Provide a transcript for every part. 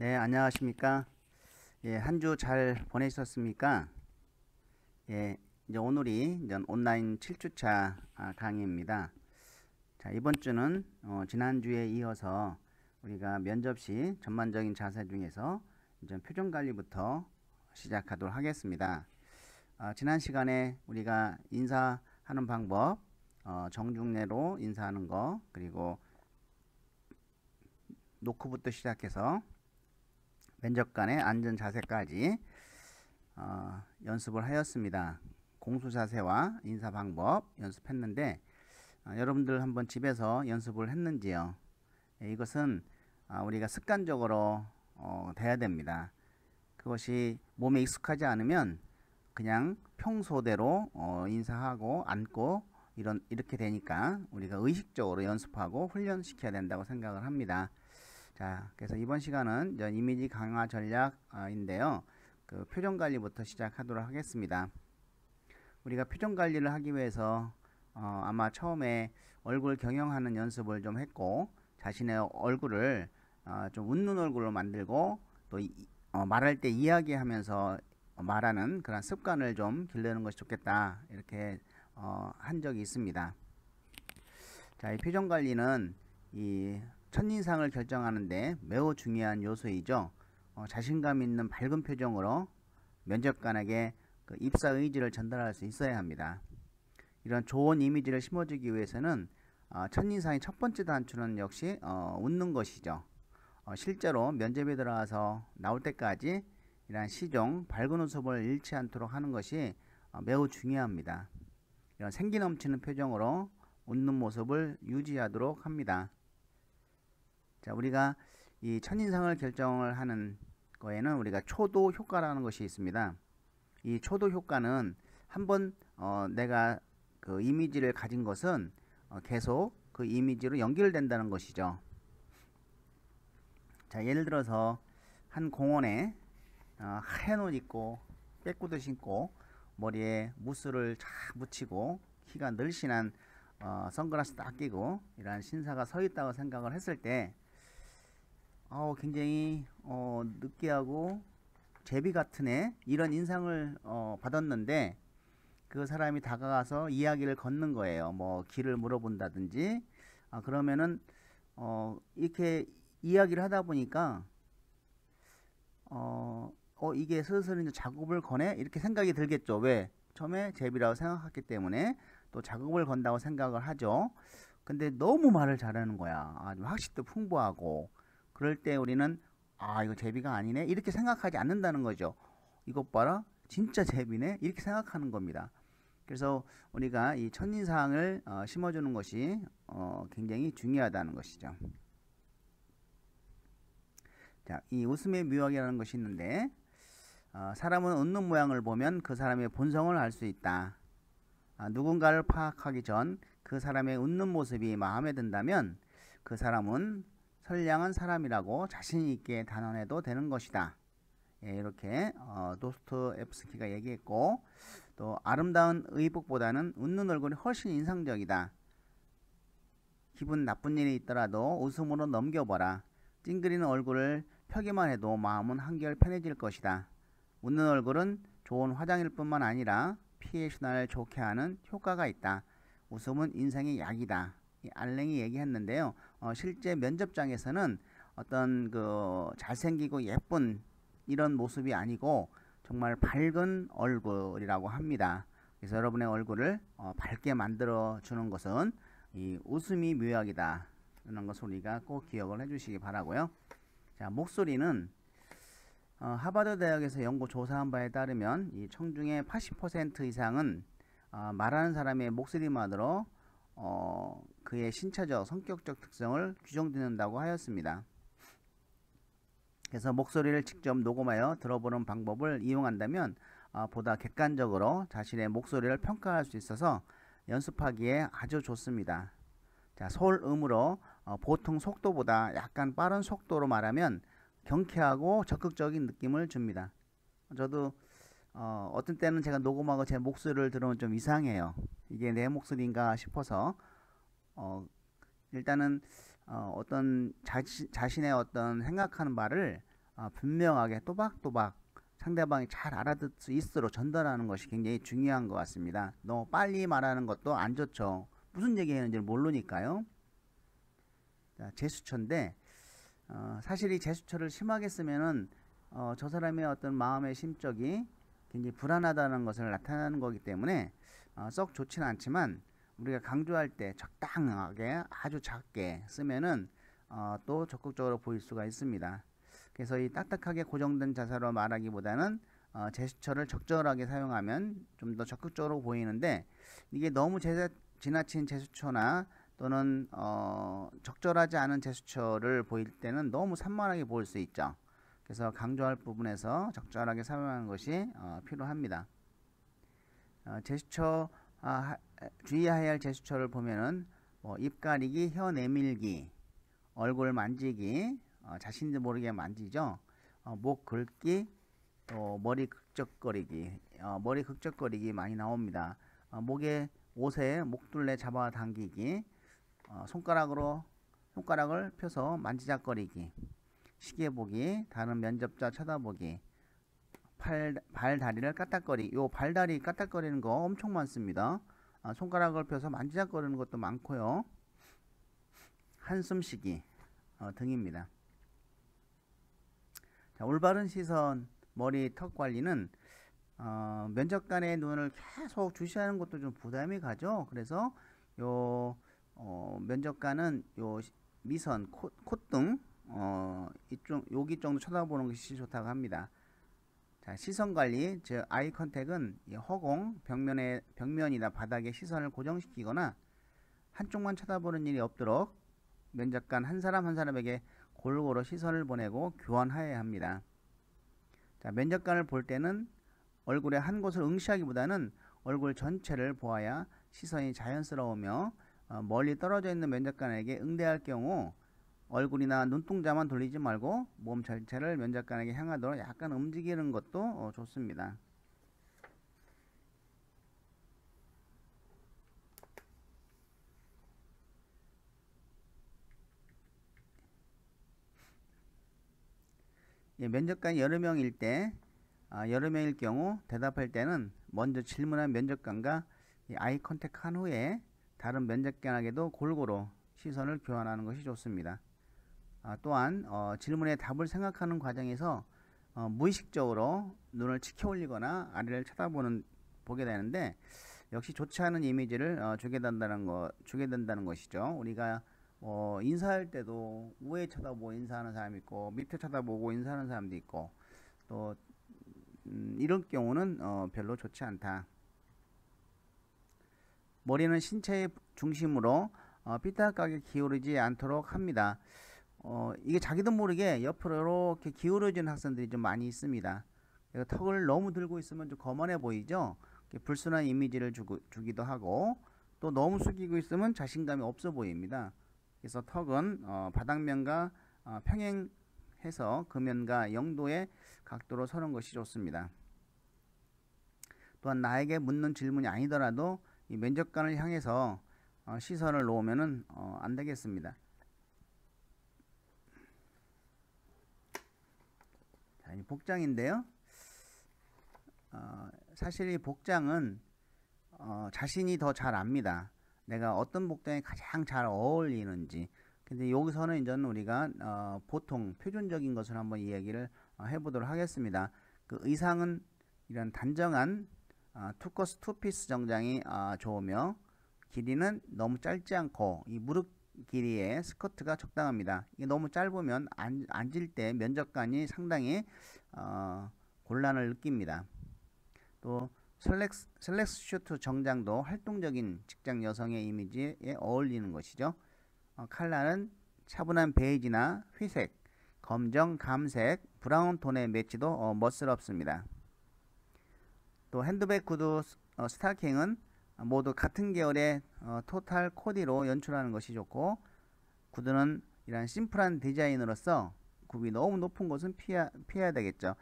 네, 안녕하십니까? 예, 한 주 잘 보내셨습니까? 예, 이제 오늘이 이제 온라인 7주차 강의입니다. 자, 이번 주는 지난주에 이어서 우리가 면접 시 전반적인 자세 중에서 이제 표정 관리부터 시작하도록 하겠습니다. 지난 시간에 우리가 인사하는 방법, 정중례로 인사하는 거, 그리고 노크부터 시작해서 면접 간의 앉은 자세까지 연습을 하였습니다. 공수 자세와 인사 방법 연습했는데 여러분들 한번 집에서 연습을 했는지요? 이것은 우리가 습관적으로 돼야 됩니다. 그것이 몸에 익숙하지 않으면 그냥 평소대로 인사하고 앉고 이렇게 되니까 우리가 의식적으로 연습하고 훈련시켜야 된다고 생각을 합니다. 자, 그래서 이번 시간은 이미지 강화 전략인데요. 그 표정 관리부터 시작하도록 하겠습니다. 우리가 표정 관리를 하기 위해서 아마 처음에 얼굴 경영하는 연습을 좀 했고, 자신의 얼굴을 좀 웃는 얼굴로 만들고, 또 말할 때 이야기하면서 말하는 그런 습관을 좀 기르는 것이 좋겠다, 이렇게 한 적이 있습니다. 자, 이 표정 관리는 이 첫인상을 결정하는데 매우 중요한 요소이죠. 자신감 있는 밝은 표정으로 면접관에게 그 입사 의지를 전달할 수 있어야 합니다. 이런 좋은 이미지를 심어주기 위해서는 첫인상의 첫 번째 단추는 역시 웃는 것이죠. 실제로 면접에 들어가서 나올 때까지 이런 시종 밝은 웃음을 잃지 않도록 하는 것이 매우 중요합니다. 이런 생기 넘치는 표정으로 웃는 모습을 유지하도록 합니다. 자, 우리가 이 첫인상을 결정을 하는 거에는 우리가 초도 효과라는 것이 있습니다. 이 초도 효과는 한번 내가 그 이미지를 가진 것은 계속 그 이미지로 연결된다는 것이죠. 자, 예를 들어서 한 공원에 하얀 옷 입고 빼꾸도 신고 머리에 무스를 쫙 묻히고 키가 늘씬한 선글라스 딱 끼고 이러한 신사가 서 있다고 생각을 했을 때 굉장히 느끼하고 제비 같은 애 이런 인상을 받았는데, 그 사람이 다가가서 이야기를 걷는 거예요. 뭐 길을 물어본다든지 그러면은 이렇게 이야기를 하다 보니까 이게 슬슬 이제 작업을 거네 이렇게 생각이 들겠죠. 왜? 처음에 제비라고 생각했기 때문에 또 작업을 건다고 생각을 하죠. 근데 너무 말을 잘하는 거야. 아주 학식도 풍부하고. 그럴 때 우리는 이거 제비가 아니네 이렇게 생각하지 않는다는 거죠. 이것 봐라 진짜 제비네 이렇게 생각하는 겁니다. 그래서 우리가 이 첫인상을 심어주는 것이 굉장히 중요하다는 것이죠. 자, 이 웃음의 묘학이라는 것이 있는데 사람은 웃는 모양을 보면 그 사람의 본성을 알 수 있다. 누군가를 파악하기 전 그 사람의 웃는 모습이 마음에 든다면 그 사람은 선량한 사람이라고 자신 있게 단언해도 되는 것이다. 예, 이렇게 도스토옙스키가 얘기했고, 또 아름다운 의복보다는 웃는 얼굴이 훨씬 인상적이다. 기분 나쁜 일이 있더라도 웃음으로 넘겨보라. 찡그리는 얼굴을 펴기만 해도 마음은 한결 편해질 것이다. 웃는 얼굴은 좋은 화장일 뿐만 아니라 피해 신화를 좋게 하는 효과가 있다. 웃음은 인생의 약이다. 알랭이 얘기했는데요. 실제 면접장에서는 어떤 그 잘생기고 예쁜 이런 모습이 아니고 정말 밝은 얼굴이라고 합니다. 그래서 여러분의 얼굴을 밝게 만들어 주는 것은 이 웃음이 묘약이다 라는 것을 우리가 꼭 기억을 해 주시기 바라고요. 자, 목소리는 하버드 대학에서 연구 조사한 바에 따르면 이 청중의 80% 이상은 말하는 사람의 목소리만으로 그의 신체적 성격적 특성을 규정짓는다고 하였습니다. 그래서 목소리를 직접 녹음하여 들어보는 방법을 이용한다면 보다 객관적으로 자신의 목소리를 평가할 수 있어서 연습하기에 아주 좋습니다. 자, 소음으로 보통 속도보다 약간 빠른 속도로 말하면 경쾌하고 적극적인 느낌을 줍니다. 저도 어떤 때는 제가 녹음하고 제 목소리를 들으면 좀 이상해요. 이게 내 목소리인가 싶어서 일단은 어떤 자신의 어떤 생각하는 말을 분명하게 또박또박 상대방이 잘 알아듣을 수 있도록 전달하는 것이 굉장히 중요한 것 같습니다. 너무 빨리 말하는 것도 안 좋죠. 무슨 얘기하는지 모르니까요. 자, 제스처인데 사실 이 제스처를 심하게 쓰면은 저 사람의 어떤 마음의 심적이 굉장히 불안하다는 것을 나타내는 거기 때문에 썩 좋지는 않지만 우리가 강조할 때 적당하게 아주 작게 쓰면은 또 적극적으로 보일 수가 있습니다. 그래서 이 딱딱하게 고정된 자세로 말하기보다는 제스처를 적절하게 사용하면 좀 더 적극적으로 보이는데, 이게 너무 지나친 제스처나 또는 적절하지 않은 제스처를 보일 때는 너무 산만하게 보일 수 있죠. 그래서 강조할 부분에서 적절하게 사용하는 것이 필요합니다. 제스처 주의해야 할 제스처를 보면은 입 가리기, 혀 내밀기, 얼굴 만지기, 자신도 모르게 만지죠. 목 긁기, 또 머리 극적거리기, 머리 극적거리기 많이 나옵니다. 옷에 목둘레 잡아 당기기, 손가락을 펴서 만지작거리기, 시계 보기, 다른 면접자 쳐다보기, 발 다리를 까딱거리기. 요 발다리 까딱거리는 거 엄청 많습니다. 손가락을 펴서 만지작거리는 것도 많고요. 한숨 쉬기 등입니다. 자, 올바른 시선, 머리, 턱 관리는 면접관의 눈을 계속 주시하는 것도 좀 부담이 가죠. 그래서 면접관은 미선, 콧등 여기 정도 쳐다보는 것이 좋다고 합니다. 자, 시선 관리, 즉 아이 컨택은 허공, 벽면이나 바닥에 시선을 고정시키거나 한쪽만 쳐다보는 일이 없도록 면접관 한 사람 한 사람에게 골고루 시선을 보내고 교환하여야 합니다. 자, 면접관을 볼 때는 얼굴의 한 곳을 응시하기보다는 얼굴 전체를 보아야 시선이 자연스러우며, 멀리 떨어져 있는 면접관에게 응대할 경우 얼굴이나 눈동자만 돌리지 말고 몸 전체를 면접관에게 향하도록 약간 움직이는 것도 좋습니다. 면접관이 여러 명일 경우 대답할 때는 먼저 질문한 면접관과 아이 컨택한 후에 다른 면접관에게도 골고루 시선을 교환하는 것이 좋습니다. 또한 질문에 답을 생각하는 과정에서 무의식적으로 눈을 치켜 올리거나 아래를 보게 되는데, 역시 좋지 않은 이미지를 주게 된다는 것이죠. 우리가 인사할 때도 위에 쳐다보고 인사하는 사람이 있고 밑에 쳐다보고 인사하는 사람도 있고, 또 이런 경우는 별로 좋지 않다. 머리는 신체의 중심으로 삐딱하게 기울이지 않도록 합니다. 이게 자기도 모르게 옆으로 이렇게 기울어지는 학생들이 좀 많이 있습니다. 턱을 너무 들고 있으면 좀 거만해 보이죠. 불순한 이미지를 주기도 하고, 또 너무 숙이고 있으면 자신감이 없어 보입니다. 그래서 턱은 바닥면과 평행해서 금면과 0도의 각도로 서는 것이 좋습니다. 또한 나에게 묻는 질문이 아니더라도 이 면접관을 향해서 시선을 놓으면 안 되겠습니다. 자, 이 복장인데요. 사실 이 복장은 자신이 더 잘 압니다. 내가 어떤 복장이 가장 잘 어울리는지. 근데 여기서는 이제는 우리가 보통 표준적인 것을 한번 이야기를 해보도록 하겠습니다. 그 의상은 이런 단정한 투커스 투피스 정장이 좋으며, 길이는 너무 짧지 않고 이 무릎 길이의 스커트가 적당합니다. 이게 너무 짧으면 앉을 때 면접관이 상당히 곤란을 느낍니다. 또 슬랙스 슈트 정장도 활동적인 직장 여성의 이미지에 어울리는 것이죠. 컬러는 차분한 베이지나 회색, 검정, 감색, 브라운 톤의 매치도 멋스럽습니다. 또 핸드백, 구두, 스타킹은 모두 같은 계열의 토탈 코디로 연출하는 것이 좋고, 구두는 이런 심플한 디자인으로서 굽이 너무 높은 곳은 피해야 되겠죠.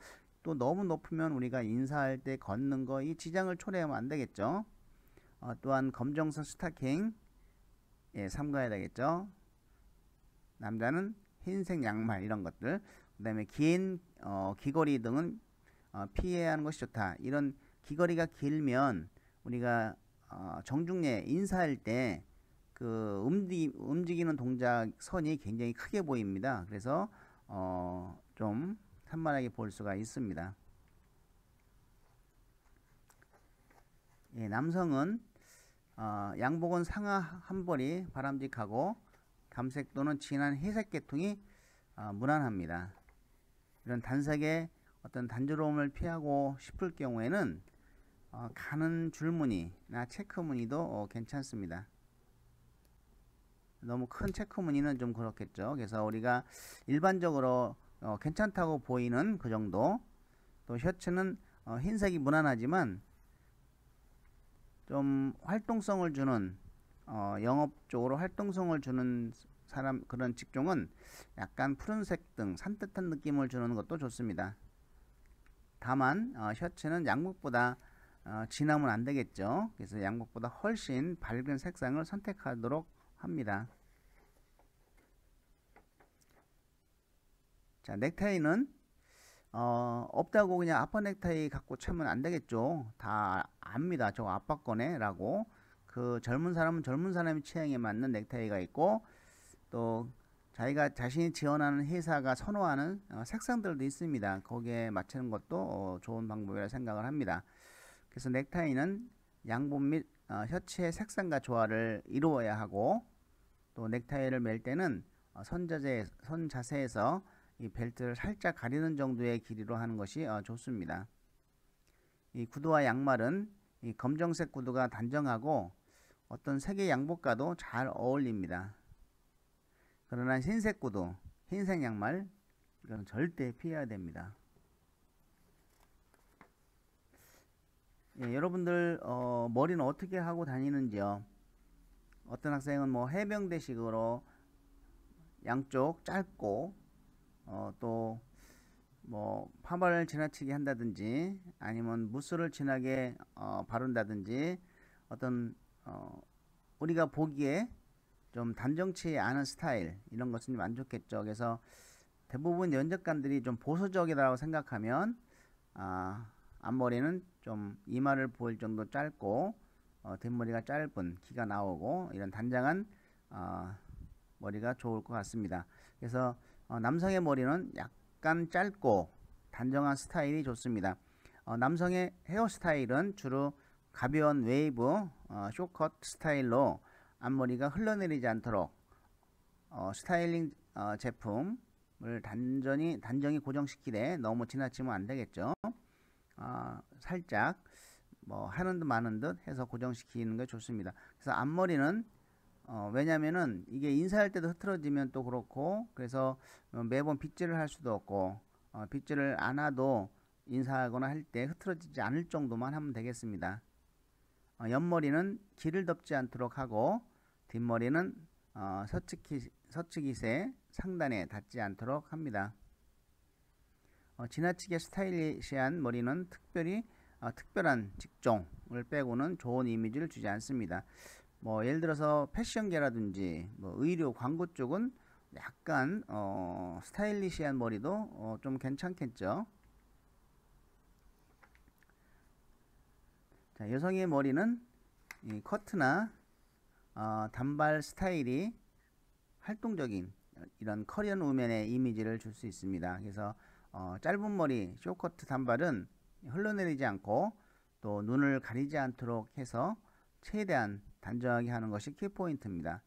또 너무 높으면 우리가 인사할 때 걷는 거 이 지장을 초래하면 안 되겠죠. 또한 검정색 스타킹 삼가야 되겠죠. 남자는 흰색 양말, 이런 것들 그 다음에 긴 귀걸이 등은 피해야 하는 것이 좋다. 이런 귀걸이가 길면 우리가 정중례 인사할 때 그 움직이는 동작 선이 굉장히 크게 보입니다. 그래서 좀 산만하게 볼 수가 있습니다. 예, 남성은 양복은 상하 한 벌이 바람직하고 감색 또는 진한 회색 계통이 무난합니다. 이런 단색의 어떤 단조로움을 피하고 싶을 경우에는 가는 줄무늬나 체크무늬도 괜찮습니다. 너무 큰 체크무늬는 좀 그렇겠죠. 그래서 우리가 일반적으로 괜찮다고 보이는 그 정도. 또 셔츠는 흰색이 무난하지만 좀 활동성을 주는 영업적으로 활동성을 주는 사람, 그런 직종은 약간 푸른색 등 산뜻한 느낌을 주는 것도 좋습니다. 다만 셔츠는 양복보다 진하면 안 되겠죠. 그래서 양복보다 훨씬 밝은 색상을 선택하도록 합니다. 자, 넥타이는 없다고 그냥 아빠 넥타이 갖고 차면 안 되겠죠. 다 압니다. 저거 아빠 거네 라고. 그 젊은 사람은 젊은 사람의 취향에 맞는 넥타이가 있고, 또 자기가 자신이 지원하는 회사가 선호하는 색상들도 있습니다. 거기에 맞추는 것도 좋은 방법이라 생각을 합니다. 그래서 넥타이는 양복 및 셔츠의 색상과 조화를 이루어야 하고, 또 넥타이를 멜 때는 선 자세에서 이 벨트를 살짝 가리는 정도의 길이로 하는 것이 좋습니다. 이 구두와 양말은 이 검정색 구두가 단정하고 어떤 색의 양복과도 잘 어울립니다. 그러나 흰색 구두, 흰색 양말, 이건 절대 피해야 됩니다. 예, 여러분들 머리는 어떻게 하고 다니는지요? 어떤 학생은 뭐 해병대식으로 양쪽 짧고 또 뭐 파마를 지나치게 한다든지, 아니면 무스를 진하게 바른다든지, 어떤 우리가 보기에 좀 단정치 않은 스타일, 이런 것은 좀 안 좋겠죠. 그래서 대부분 연적관들이 좀 보수적이라고 생각하면 앞머리는 좀 이마를 보일 정도 짧고 뒷머리가 짧은, 기가 나오고 이런 단정한 머리가 좋을 것 같습니다. 그래서 남성의 머리는 약간 짧고 단정한 스타일이 좋습니다. 남성의 헤어스타일은 주로 가벼운 웨이브, 쇼컷 스타일로 앞머리가 흘러내리지 않도록 스타일링 제품을 단정히 고정시키되 너무 지나치면 안 되겠죠. 살짝 뭐 하는 듯 마는 듯 해서 고정시키는 게 좋습니다. 그래서 앞머리는 왜냐면은 이게 인사할 때도 흐트러지면 또 그렇고, 그래서 매번 빗질을 할 수도 없고, 빗질을 안 하도 인사하거나 할 때 흐트러지지 않을 정도만 하면 되겠습니다. 옆머리는 길을 덮지 않도록 하고, 뒷머리는 서치깃의 상단에 닿지 않도록 합니다. 지나치게 스타일리시한 머리는 특별한 직종을 빼고는 좋은 이미지를 주지 않습니다. 뭐 예를 들어서 패션계라든지 뭐 의료, 광고 쪽은 약간 스타일리시한 머리도 좀 괜찮겠죠. 자, 여성의 머리는 이 커트나 단발 스타일이 활동적인 이런 커리어 우먼의 이미지를 줄 수 있습니다. 그래서 짧은 머리, 쇼커트 단발은 흘러내리지 않고 또 눈을 가리지 않도록 해서 최대한 단정하게 하는 것이 키포인트입니다.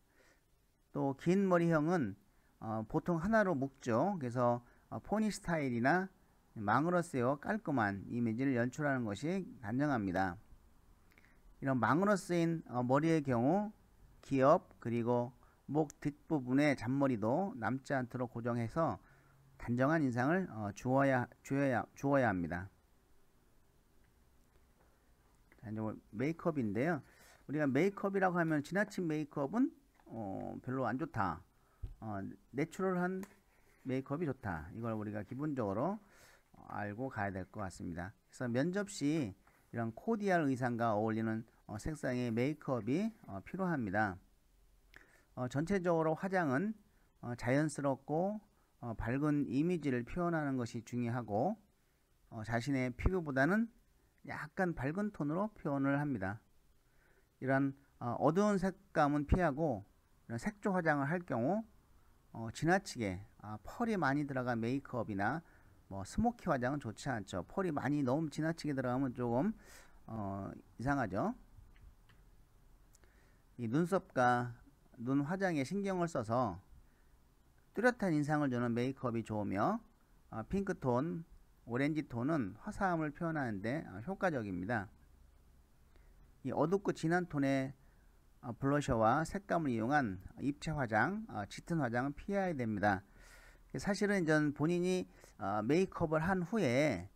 또 긴 머리형은 보통 하나로 묶죠. 그래서 포니 스타일이나 망으로 쓰여 깔끔한 이미지를 연출하는 것이 단정합니다. 이런 망으로 쓰인 머리의 경우 기업, 그리고 목 뒷부분의 잔머리도 남지 않도록 고정해서 단정한 인상을 주어야 합니다. 자, 이제 메이크업인데요. 우리가 메이크업이라고 하면 지나친 메이크업은 별로 안 좋다. 내추럴한 메이크업이 좋다. 이걸 우리가 기본적으로 알고 가야 될 것 같습니다. 그래서 면접 시 이런 코디할 의상과 어울리는 색상의 메이크업이 필요합니다. 전체적으로 화장은 자연스럽고 밝은 이미지를 표현하는 것이 중요하고 자신의 피부보다는 약간 밝은 톤으로 표현을 합니다. 이런 어두운 색감은 피하고 이런 색조 화장을 할 경우 지나치게 펄이 많이 들어간 메이크업이나 뭐 스모키 화장은 좋지 않죠. 펄이 많이 너무 지나치게 들어가면 조금 이상하죠. 이 눈썹과 눈 화장에 신경을 써서 뚜렷한 인상을 주는 메이크업이 좋으며 핑크톤, 오렌지톤은 화사함을 표현하는데 효과적입니다. 이 어둡고 진한 톤의 블러셔와 색감을 이용한 입체 화장, 짙은 화장은 피해야 됩니다. 사실은 이제 본인이 메이크업을 한 후에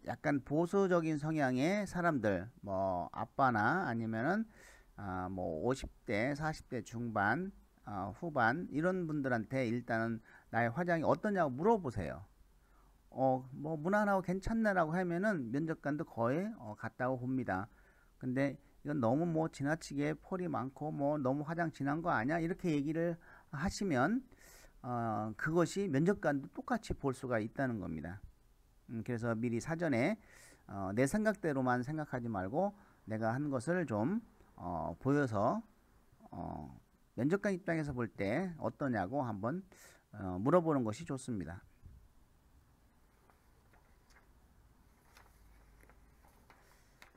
약간 보수적인 성향의 사람들, 뭐 아빠나 아니면은 뭐 50대, 40대 중반, 후반 이런 분들한테 일단은 나의 화장이 어떠냐고 물어보세요. 뭐 무난하고 괜찮네라고 하면은 면접관도 거의 같다고 봅니다. 근데 이건 너무 뭐 지나치게 펄이 많고 뭐 너무 화장 진한 거 아니야? 이렇게 얘기를 하시면 그것이 면접관도 똑같이 볼 수가 있다는 겁니다. 그래서 미리 사전에 내 생각대로만 생각하지 말고 내가 한 것을 좀 보여서 면접관 입장에서 볼 때 어떠냐고 한번 물어보는 것이 좋습니다.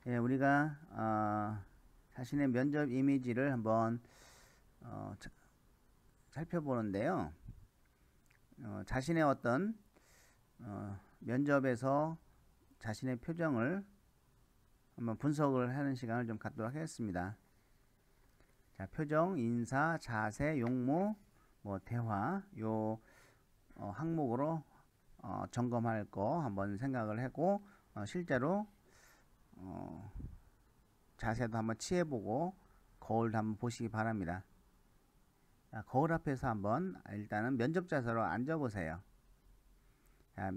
예, 우리가 자신의 면접 이미지를 한번 살펴보는데요. 자신의 어떤 면접에서 자신의 표정을 한번 분석을 하는 시간을 좀 갖도록 하겠습니다. 자, 표정, 인사, 자세, 용모, 뭐 대화 요 항목으로 점검할 거 한번 생각을 하고 실제로 자세도 한번 취해보고 거울도 한번 보시기 바랍니다. 자, 거울 앞에서 한번 일단은 면접 자세로 앉아보세요. 자,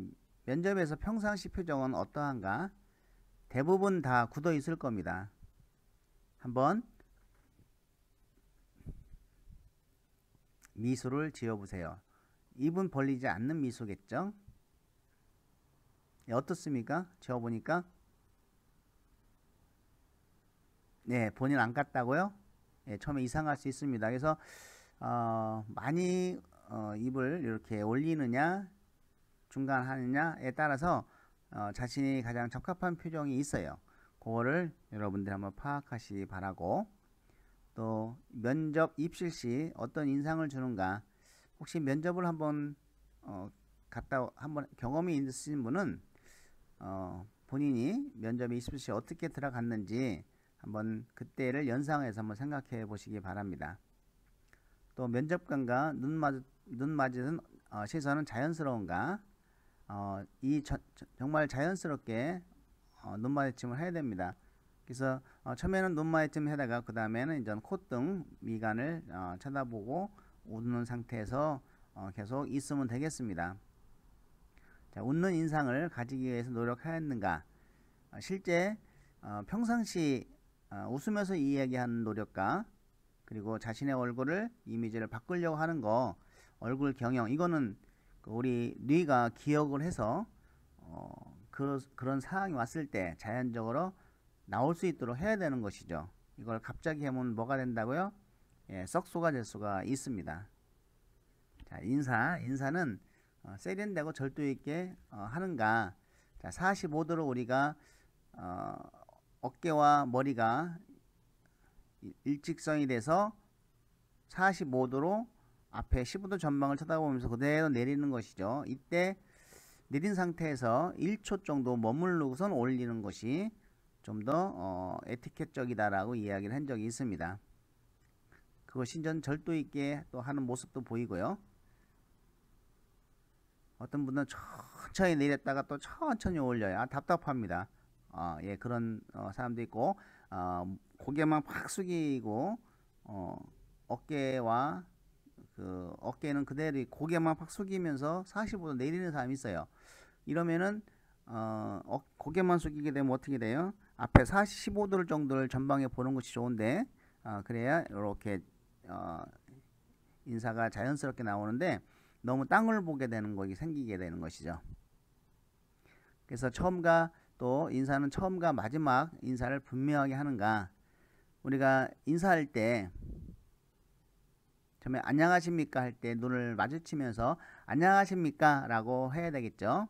면접에서 평상시 표정은 어떠한가? 대부분 다 굳어 있을 겁니다. 한번 미소를 지어보세요. 입은 벌리지 않는 미소겠죠? 네, 어떻습니까? 지어보니까 네, 본인 안 같다고요? 네, 처음에 이상할 수 있습니다. 그래서 많이 입을 이렇게 올리느냐 중간 하느냐에 따라서 자신이 가장 적합한 표정이 있어요. 그거를 여러분들 한번 파악하시기 바라고, 또 면접 입실 시 어떤 인상을 주는가, 혹시 면접을 한번 갔다 한번 경험이 있으신 분은 본인이 면접에 입실 시 어떻게 들어갔는지 한번 그때를 연상해서 한번 생각해 보시기 바랍니다. 또 면접관과 눈 맞은 시선은 자연스러운가, 정말 자연스럽게 눈 마주침을 해야 됩니다. 그래서 처음에는 눈 마주침 해다가 그 다음에는 이제 콧등 미간을 쳐다보고 웃는 상태에서 계속 있으면 되겠습니다. 자, 웃는 인상을 가지기 위해서 노력하였는가, 실제 평상시 웃으면서 이야기하는 노력과 그리고 자신의 얼굴을 이미지를 바꾸려고 하는 거, 얼굴 경영, 이거는 우리 뇌가 기억을 해서 그런 상황이 왔을 때 자연적으로 나올 수 있도록 해야 되는 것이죠. 이걸 갑자기 하면 뭐가 된다고요? 예, 썩소가 될 수가 있습니다. 자, 인사는 세련되고 절도 있게 하는가. 자, 45도로 우리가 어깨와 머리가 일직선이 돼서 45도로 앞에 15도 전방을 쳐다보면서 그대로 내리는 것이죠. 이때 내린 상태에서 1초 정도 머무르고선 올리는 것이 좀 더 에티켓적이다라고 이야기를 한 적이 있습니다. 그것이 전 절도 있게 또 하는 모습도 보이고요. 어떤 분은 천천히 내렸다가 또 천천히 올려요. 답답합니다. 예, 그런 사람도 있고, 고개만 팍 숙이고 어깨와 어깨는 그대로 고개만 팍 숙이면서 45도 내리는 사람이 있어요. 이러면은 고개만 숙이게 되면 어떻게 돼요? 앞에 45도 정도를 전방에 보는 것이 좋은데, 그래야 이렇게 인사가 자연스럽게 나오는데, 너무 땅을 보게 되는 것이 생기게 되는 것이죠. 그래서 처음과 또 인사는 처음과 마지막 인사를 분명하게 하는가. 우리가 인사할 때 처음에 안녕하십니까 할 때 눈을 마주치면서 안녕하십니까 라고 해야 되겠죠.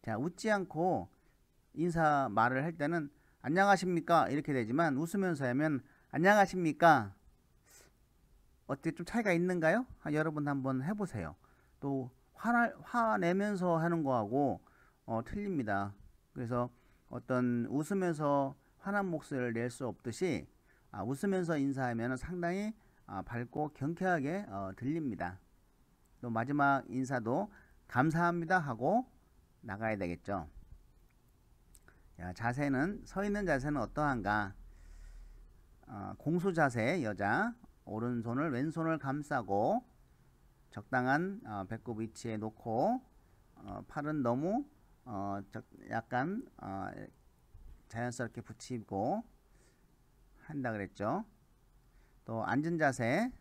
자, 웃지 않고 인사 말을 할 때는 안녕하십니까 이렇게 되지만 웃으면서 하면 안녕하십니까. 어떻게 좀 차이가 있는가요? 여러분 한번 해보세요. 또 화내면서 하는 거하고 틀립니다. 그래서 어떤 웃으면서 환한 목소리를 낼 수 없듯이 웃으면서 인사하면 상당히 밝고 경쾌하게 들립니다. 또 마지막 인사도 감사합니다 하고 나가야 되겠죠. 자세는 서 있는 자세는 어떠한가? 공수 자세 여자 오른손을 왼손을 감싸고 적당한 배꼽 위치에 놓고 팔은 너무 약간 자연스럽게 붙이고 한다 그랬죠. 또 앉은 자세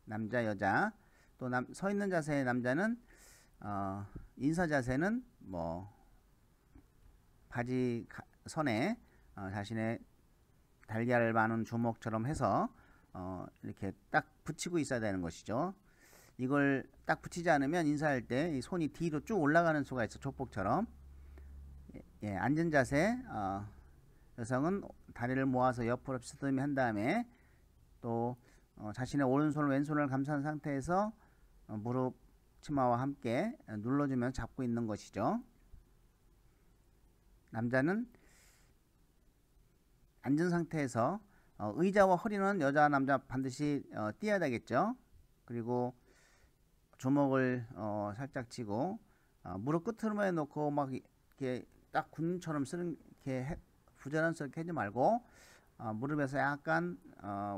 남자 여자 또 서 있는 자세의 남자는 인사 자세는 뭐 바지 선에 자신의 달걀을 마는 주먹처럼 해서 이렇게 딱 붙이고 있어야 되는 것이죠. 이걸 딱 붙이지 않으면 인사할 때 이 손이 뒤로 쭉 올라가는 수가 있어. 조폭처럼. 예, 앉은 자세 여성은 다리를 모아서 옆으로 쓰다듬이 한 다음에 또 자신의 오른손을 왼손을 감싼 상태에서 무릎 치마와 함께 눌러주면 잡고 있는 것이죠. 남자는 앉은 상태에서 의자와 허리는 여자 남자 반드시 띄어야 되겠죠. 그리고 주먹을 살짝 쥐고 무릎 끝으로만 놓고 막 이렇게 딱 군처럼 쓰는 이렇게 부자연스럽게 하지 말고 무릎에서 약간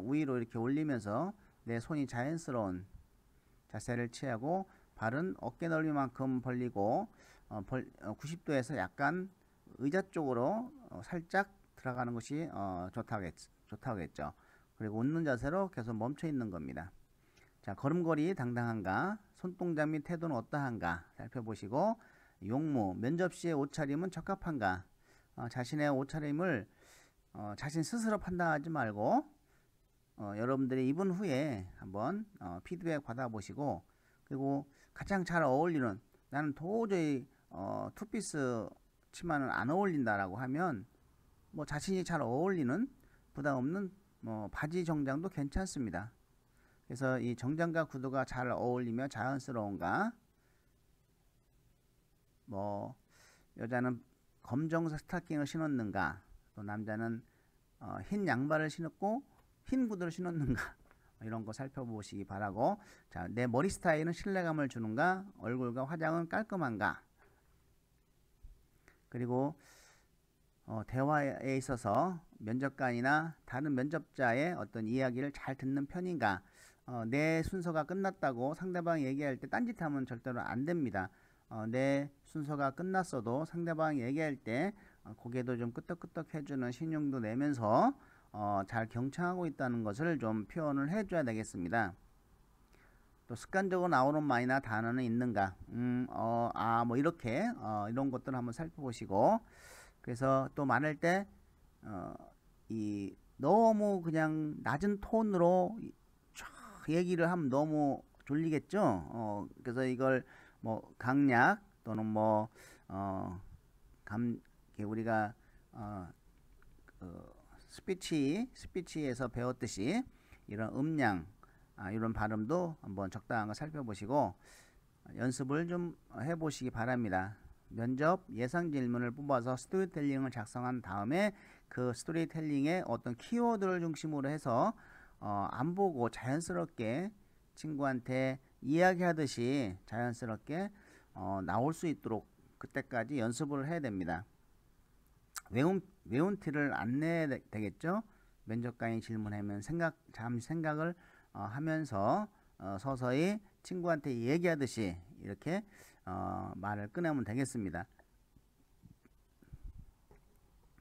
위로 이렇게 올리면서 내 손이 자연스러운 자세를 취하고 발은 어깨 넓이만큼 벌리고 90도에서 약간 의자 쪽으로 살짝 들어가는 것이 좋다겠죠. 그리고 웃는 자세로 계속 멈춰 있는 겁니다. 자, 걸음걸이 당당한가, 손동작 및 태도는 어떠한가 살펴보시고 용무, 면접 시의 옷차림은 적합한가. 자신의 옷차림을 자신 스스로 판단하지 말고 여러분들이 입은 후에 한번 피드백 받아보시고 그리고 가장 잘 어울리는 나는 도저히 투피스 치마는 안 어울린다라고 하면 뭐 자신이 잘 어울리는 부담 없는 바지 정장도 괜찮습니다. 그래서 이 정장과 구두가 잘 어울리며 자연스러운가. 뭐 여자는 검정색 스타킹을 신었는가, 또 남자는 흰 양말을 신었고 흰 구두를 신었는가 이런 거 살펴보시기 바라고. 자, 내 머리 스타일은 신뢰감을 주는가, 얼굴과 화장은 깔끔한가. 그리고 대화에 있어서 면접관이나 다른 면접자의 어떤 이야기를 잘 듣는 편인가. 내 순서가 끝났다고 상대방이 얘기할 때 딴짓하면 절대로 안 됩니다. 내 순서가 끝났어도 상대방이 얘기할 때 고개도 좀 끄덕끄덕 해주는 신용도 내면서 잘 경청하고 있다는 것을 좀 표현을 해줘야 되겠습니다. 또 습관적으로 나오는 말이나 단어는 있는가. 뭐 이렇게 이런 것들을 한번 살펴보시고, 그래서 또 말할 때 너무 그냥 낮은 톤으로 얘기를 하면 너무 졸리겠죠. 그래서 이걸 뭐 강약 또는 뭐 우리가 스피치에서 배웠듯이 이런 음량 이런 발음도 한번 적당한 거 살펴보시고 연습을 좀 해보시기 바랍니다. 면접 예상 질문을 뽑아서 스토리텔링을 작성한 다음에 그 스토리텔링의 어떤 키워드를 중심으로 해서 안 보고 자연스럽게 친구한테 이야기하듯이 자연스럽게 나올 수 있도록 그때까지 연습을 해야 됩니다. 외운 티를 안 내야 되겠죠. 면접관이 질문하면 잠시 생각을 하면서 서서히 친구한테 얘기하듯이 이렇게 말을 꺼내면 되겠습니다.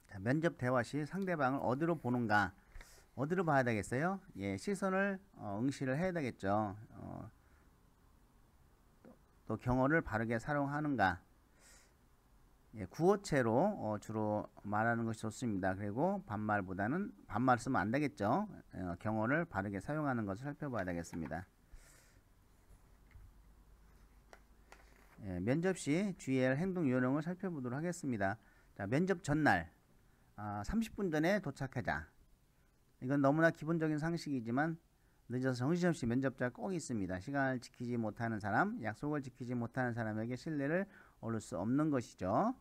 자, 면접 대화 시 상대방을 어디로 보는가, 어디로 봐야 되겠어요? 예, 시선을 응시를 해야 되겠죠. 또 경어를 바르게 사용하는가. 구어체로 주로 말하는 것이 좋습니다. 그리고 반말 쓰면 안 되겠죠. 경어를 바르게 사용하는 것을 살펴봐야 되겠습니다. 면접 시 주의해야 할 행동 요령을 살펴보도록 하겠습니다. 자, 면접 전날 30분 전에 도착하자. 이건 너무나 기본적인 상식이지만 늦어서 정신없이 면접자가 꼭 있습니다. 시간을 지키지 못하는 사람, 약속을 지키지 못하는 사람에게 신뢰를 얻을 수 없는 것이죠.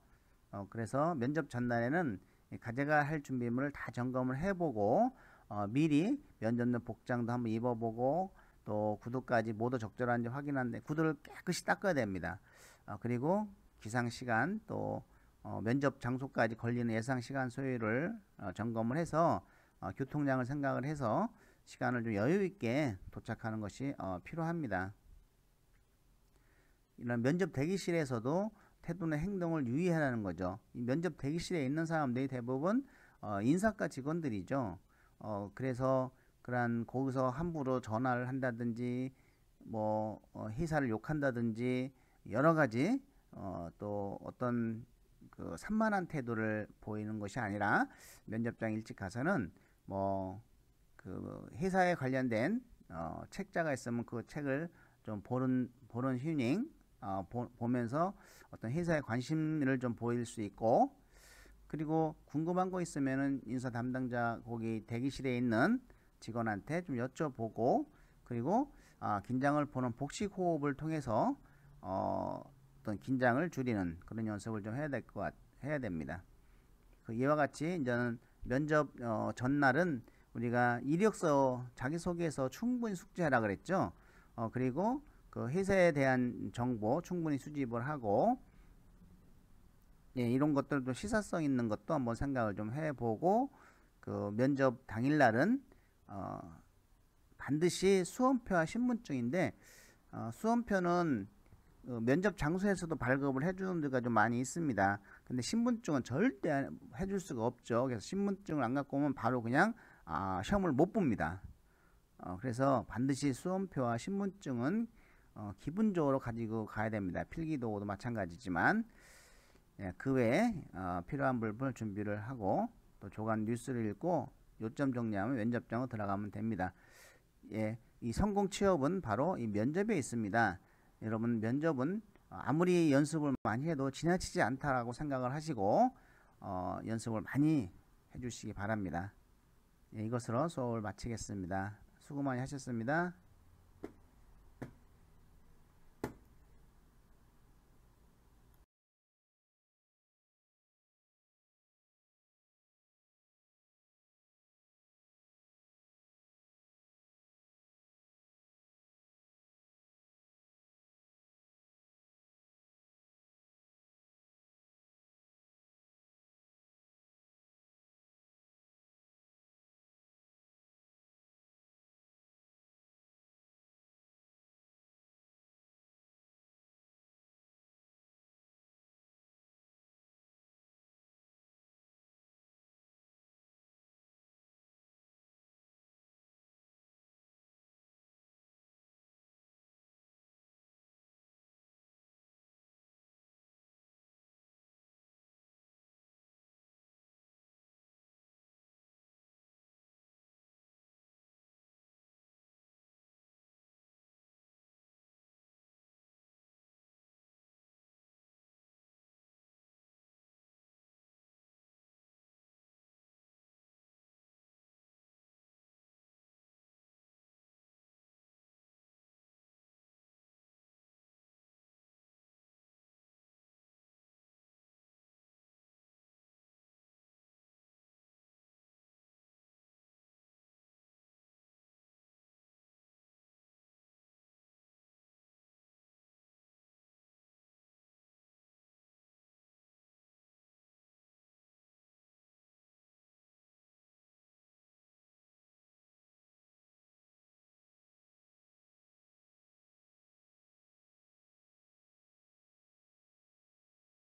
그래서 면접 전날에는 가져가야 할 준비물을 다 점검을 해보고 미리 면접용 복장도 한번 입어보고 또 구두까지 모두 적절한지 확인하는데 구두를 깨끗이 닦아야 됩니다. 그리고 기상시간 또 면접 장소까지 걸리는 예상시간 소요를 점검을 해서 교통량을 생각을 해서 시간을 좀 여유있게 도착하는 것이 필요합니다. 이런 면접 대기실에서도 태도나 행동을 유의하라는 거죠. 이 면접 대기실에 있는 사람들이 대부분 인사과 직원들이죠. 그래서 그러한 거기서 함부로 전화를 한다든지 뭐 회사를 욕한다든지 여러 가지 또 어떤 그 산만한 태도를 보이는 것이 아니라 면접장 일찍 가서는 뭐 그 회사에 관련된 책자가 있으면 그 책을 좀 보는 휴닝 보면서 어떤 회사에 관심을 좀 보일 수 있고, 그리고 궁금한 거 있으면은 인사 담당자 거기 대기실에 있는 직원한테 좀 여쭤보고, 그리고 긴장을 푸는 복식 호흡을 통해서 어떤 긴장을 줄이는 그런 연습을 좀 해야 됩니다. 이와 같이 이제는 면접 전날은 우리가 이력서 자기소개서 충분히 숙지하라 그랬죠. 그리고 그 회사에 대한 정보 충분히 수집을 하고, 이런 것들도 시사성 있는 것도 한번 생각을 좀 해보고, 그 면접 당일날은 반드시 수험표와 신분증인데 수험표는 면접 장소에서도 발급을 해주는 데가 좀 많이 있습니다. 근데 신분증은 절대 해줄 수가 없죠. 그래서 신분증을 안 갖고 오면 바로 그냥 시험을 못 봅니다. 그래서 반드시 수험표와 신분증은 기본적으로 가지고 가야 됩니다. 필기도구도 마찬가지지만 그 외에 필요한 부분을 준비를 하고 또 조간 뉴스를 읽고 요점 정리하면 면접장으로 들어가면 됩니다. 이 성공 취업은 바로 이 면접에 있습니다. 여러분, 면접은 아무리 연습을 많이 해도 지나치지 않다라고 생각을 하시고 연습을 많이 해주시기 바랍니다. 이것으로 수업을 마치겠습니다. 수고 많이 하셨습니다.